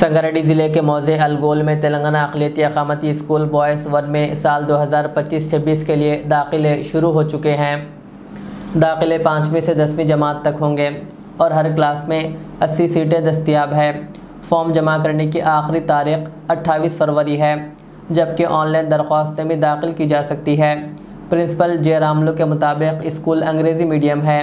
संगारेड्डी ज़िले के मौज़े अलगोल में तेलंगाना अक़लियती अक़ामती स्कूल बॉयज़ 1 में साल 2025-26 के लिए दाखिले शुरू हो चुके हैं। दाखिले 5वीं से 10वीं जमात तक होंगे और हर क्लास में 80 सीटें दस्तयाब है। फॉर्म जमा करने की आखिरी तारीख 28 फरवरी है, जबकि ऑनलाइन दरख्वास्तें भी दाखिल की जा सकती है। प्रिंसिपल जे रामलू के मुताबिक स्कूल अंग्रेज़ी मीडियम है,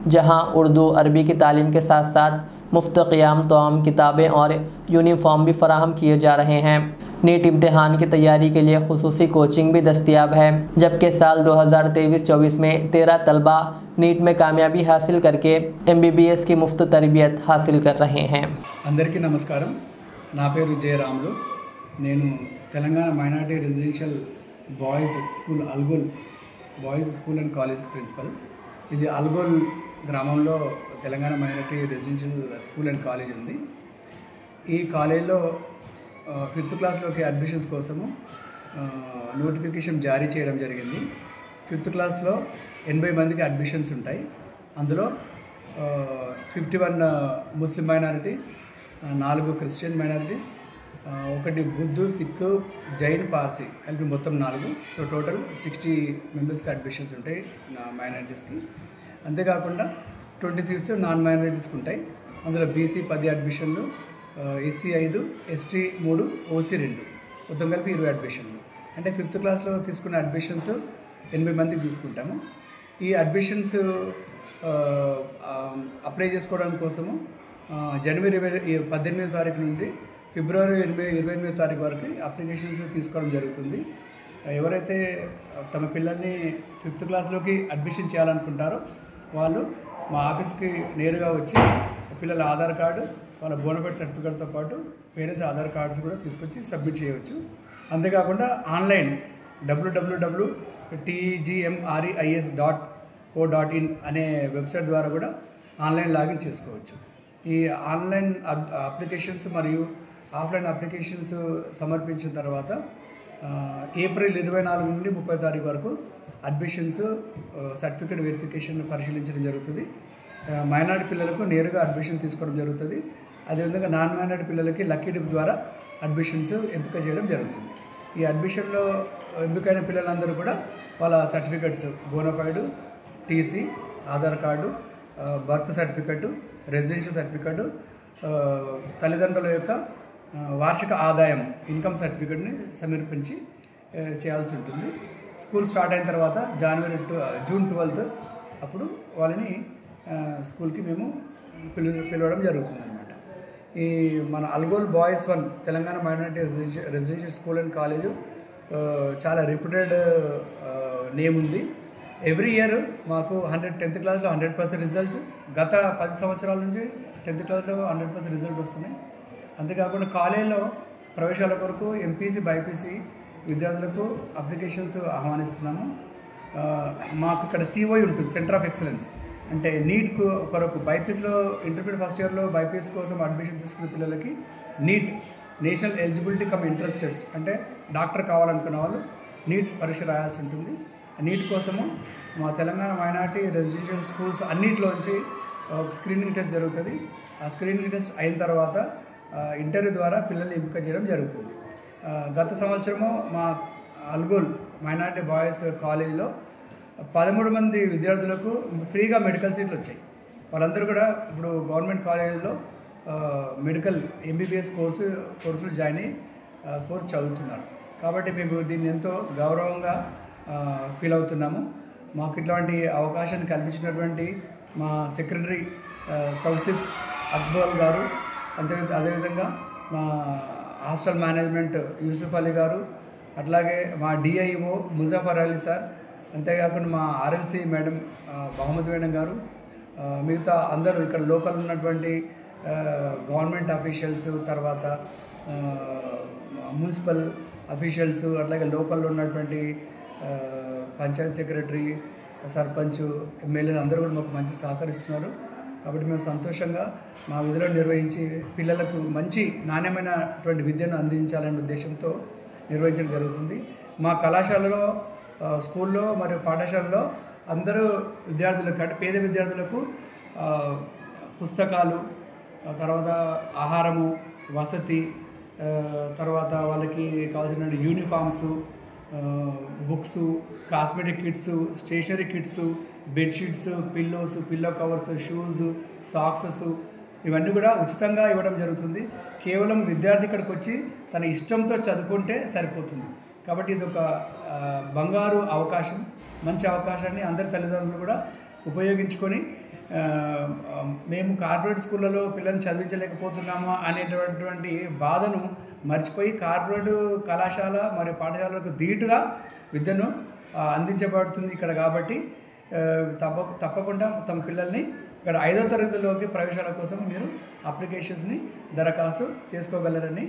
जहां उर्दू अरबी की तालीम के साथ साथ मुफ्त क़ियाम तमाम किताबें और यूनिफॉर्म भी फराहम किए जा रहे हैं। नीट इम्तिहान की तैयारी के लिए खुसूसी कोचिंग भी दस्तयाब है, जबकि साल 2023-24 में 13 तलबा नीट में कामयाबी हासिल करके MBBS की मुफ्त तरबियत हासिल कर रहे हैं। అందరికీ నమస్కారం। నా పేరు జే రాములు। నేను Telangana minority residential boys school Algol boys school and college principal. ఇది అల్గోల్ గ్రామంలో Telangana minority residential school and college ఉంది। ఈ కాలేజ్లో 5th క్లాస్లోకి అడ్మిషన్స్ కోసము నోటిఫికేషన్ జారీ చేయడం జరిగింది। 5th క్లాస్లో 80 మందికి అడ్మిషన్స్ ఉంటాయి। అందులో 51 ముస్లిం మైనారిటీస్, 4 క్రిస్టియన్ మైనారిటీస్, 1 బుద్ధు, సిక్, జైన్, పార్సీ కలిపి మొత్తం 4। సో టోటల్ 60 మెంబర్స్కి అడ్మిషన్స్ ఉంటాయి మైనారిటీస్కి। అంతేకాకుండా 20 సీట్స్ నాన్ మైనారిటీస్కి ఉంటాయి। అందులో బీసీ 10 అడ్మిషన్లు, ఎస్సీ 5, ఎస్టీ 3, ఓసీ 2, మొత్తం కలిపి 20 అడ్మిషన్లు। అంటే 5th క్లాస్లో తీసుకున్న అడ్మిషన్స్ 80 మందికి తీసుకుంటాము। ఈ అడ్మిషన్స్ అప్లై చేసుకోవడం కోసము జనవరి 18వ తారీఖు నుండి ఫిబ్రవరి 28వ తారీఖు వరకు అప్లికేషన్స్ తీసుకోవడం జరుగుతుంది। ఎవరైతే తమ పిల్లల్ని 5th క్లాస్లోకి అడ్మిషన్ చేయాలనుకుంటారో వాళ్ళు మా ఆఫీస్కి నేరుగా వచ్చి పిల్లల ఆధార్ కార్డు, వాళ్ళ బోనఫైడ్ సర్టిఫికేట్తో పాటు పేరెంట్స్ ఆధార్ కార్డ్స్ కూడా తీసుకొచ్చి సబ్మిట్ చేయవచ్చు। అంతేకాకుండా ఆన్లైన్ www.tgmreis.co.in అనే వెబ్సైట్ ద్వారా కూడా ఆన్లైన్ లాగిన్ చేసుకోవచ్చు। ఈ ఆన్లైన్ అప్లికేషన్స్ మరియు ఆఫ్లైన్ అప్లికేషన్స్ సమర్పించిన తర్వాత ఏప్రిల్ 24 నుండి 30 తారీఖు వరకు అడ్మిషన్స్ సర్టిఫికేట్ వెరిఫికేషన్ పరిశీలించడం జరుగుతుంది। మైనారిటీ పిల్లలకు నేరుగా అడ్మిషన్ తీసుకోవడం జరుగుతుంది। అదేవిధంగా నాన్ మైనారిటీ పిల్లలకి లక్కీ డిప్ ద్వారా అడ్మిషన్స్ ఎంపిక చేయడం జరుగుతుంది। ఈ అడ్మిషన్లో ఎంపికైన పిల్లలందరూ కూడా వాళ్ళ certificates, bonafide, TC, Aadhaar card, birth certificate, residential certificate, తల్లిదండ్రుల యొక్క వార్షిక ఆదాయం ఇన్కమ్ సర్టిఫికెట్ని సమర్పించి చేయాల్సి ఉంటుంది। స్కూల్ స్టార్ట్ అయిన తర్వాత జూన్ 12 అప్పుడు వాళ్ళని స్కూల్కి మేము పిలవడం జరుగుతుంది అన్నమాట। ఈ మన అల్గోల్ boys 1 Telangana minority residential school and college చాలా రిప్యూటెడ్ నేమ్ ఉంది। ఎవ్రీ ఇయర్ మాకు 10th క్లాస్లో 100% రిజల్ట్, గత 10 సంవత్సరాల నుంచి 10th క్లాస్లో 100% రిజల్ట్ వస్తున్నాయి। అంతేకాకుండా కాలేజ్లో ప్రవేశాల కొరకు ఎంపీసీ, బైపీసీ విద్యార్థులకు అప్లికేషన్స్ ఆహ్వానిస్తున్నాము। మాకు ఇక్కడ COE ఉంటుంది, సెంటర్ ఆఫ్ ఎక్సలెన్స్। అంటే నీట్ కొరకు బైపీసీలో ఇంటర్మీడియట్ ఫస్ట్ ఇయర్లో బైపీసీ కోసం అడ్మిషన్ తీసుకునే పిల్లలకి NEET, national eligibility cum entrance test, అంటే డాక్టర్ కావాలనుకున్న వాళ్ళు నీట్ పరీక్ష రాయాల్సి ఉంటుంది। నీట్ కోసము మా తెలంగాణ మైనారిటీ రెసిడెన్షియల్ స్కూల్స్ అన్నింటిలోంచి ఒక స్క్రీనింగ్ టెస్ట్ జరుగుతుంది। ఆ స్క్రీనింగ్ టెస్ట్ అయిన తర్వాత ఇంటర్వ్యూ ద్వారా పిల్లల్ని ఎంపిక చేయడం జరుగుతుంది। గత సంవత్సరము మా అల్గోల్ మైనారిటీ బాయ్స్ కాలేజీలో 13 మంది విద్యార్థులకు ఫ్రీగా మెడికల్ సీట్లు వచ్చాయి। వాళ్ళందరూ కూడా ఇప్పుడు గవర్నమెంట్ కాలేజీలో మెడికల్ MBBS కోర్సులు జాయిన్ అయ్యి కోర్సు చదువుతున్నారు। కాబట్టి మేము దీన్ని ఎంతో గౌరవంగా ఫీల్ అవుతున్నాము। మాకు ఇట్లాంటి అవకాశాన్ని కల్పించినటువంటి మా సెక్రటరీ తౌసిఫ్ అక్బర్ గారు, అదేవిధంగా మా హాస్టల్ మేనేజ్మెంట్ యూసుఫ్ అలీ గారు, అట్లాగే మా DIO ముజఫర్ అలీ సార్, అంతేకాకుండా మా RLC మేడం బహుమతి మేడం గారు, మిగతా అందరూ ఇక్కడ లోకల్ ఉన్నటువంటి గవర్నమెంట్ అఫీషియల్స్, తర్వాత మున్సిపల్ అఫీషియల్స్, అట్లాగే లోకల్లో ఉన్నటువంటి పంచాయత్ సెక్రటరీ, సర్పంచ్, ఎమ్మెల్యేలు అందరూ కూడా మాకు మంచి సహకరిస్తున్నారు। కాబట్టి మేము సంతోషంగా మా విధులను నిర్వహించి పిల్లలకు మంచి నాణ్యమైనటువంటి విద్యను అందించాలనే ఉద్దేశంతో నిర్వహించడం జరుగుతుంది। మా కళాశాలలో, స్కూల్లో మరియు పాఠశాలలో అందరూ విద్యార్థులకు, అంటే పేద విద్యార్థులకు పుస్తకాలు, తర్వాత ఆహారము, వసతి, తర్వాత వాళ్ళకి కావాల్సిన uniforms, books, cosmetic kits, stationery kits, bedsheets, pillows, pillow covers, shoes, socks ఇవన్నీ కూడా ఉచితంగా ఇవ్వడం జరుగుతుంది. కేవలం విద్యార్థి ఇక్కడికి వచ్చి తన ఇష్టంతో చదువుకుంటే సరిపోతుంది. కాబట్టి ఇది ఒక బంగారు అవకాశం, మంచి అవకాశాన్ని అందరి తల్లిదండ్రులు కూడా ఉపయోగించుకొని మేము కార్పొరేట్ స్కూళ్ళలో పిల్లల్ని చదివించలేకపోతున్నామా అనేటటువంటి బాధను మర్చిపోయి కార్పొరేట్ కళాశాల మరియు పాఠశాలకు ధీటుగా విద్యను అందించబడుతుంది ఇక్కడ. కాబట్టి తప్పకుండా తమ పిల్లల్ని ఇక్కడ 5వ తరగతిలోకి ప్రవేశాల కోసం మీరు అప్లికేషన్స్ని దరఖాస్తు చేసుకోగలరని